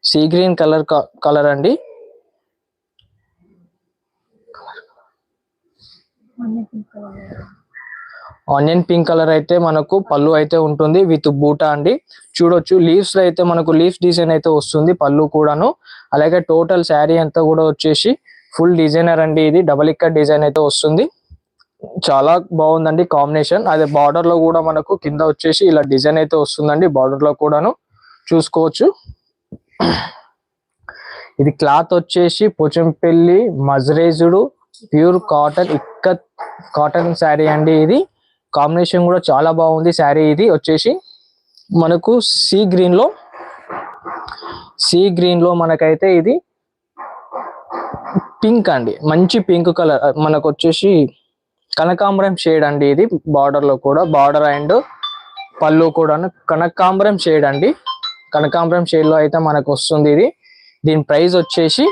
Sea green colour అండి. Onion pink colour అయితే మనకు పళ్ళు అయితే ఉంటుంది విత్ బూటా అండి. చూడొచ్చు లీవ్స్ లో అయితే మనకు లీఫ్ డిజైన్ అయితే వస్తుంది పళ్ళు కూడాను. అలాగే టోటల్ శారీ అంతా కూడా వచ్చేసి ఫుల్ డిజైనర్ అండి. ఇది డబల్ ఇక్కత్ డిజైన్ అయితే వస్తుంది. చాలా బాగుందండి కాంబినేషన్. అదే బార్డర్ లో కూడా మనకు కింద వచ్చేసి ఇలా డిజైన్ అయితే వస్తుందండి. బార్డర్ లో కూడాను చూసుకోవచ్చు. ఇది క్లాత్ వచ్చేసి పోచంపల్లి మజ్రేజుడు pure cotton ikat cotton sari అండి. ఇది కాంబినేషన్ కూడా చాలా బాగుంది. శారీ ఇది వచ్చేసి మనకు సీ గ్రీన్ లో మనకైతే ఇది పింక్ అండి, మంచి పింక్ కలర్ మనకు వచ్చేసి కనకాంబరం షేడ్ అండి. ఇది బార్డర్ లో కూడా బార్డర్ అండ్ పళ్ళు కూడా కనకాంబరం షేడ్ అండి. కనకాంబరం షేడ్ లో అయితే మనకు వస్తుంది ఇది. దీని ప్రైస్ వచ్చేసి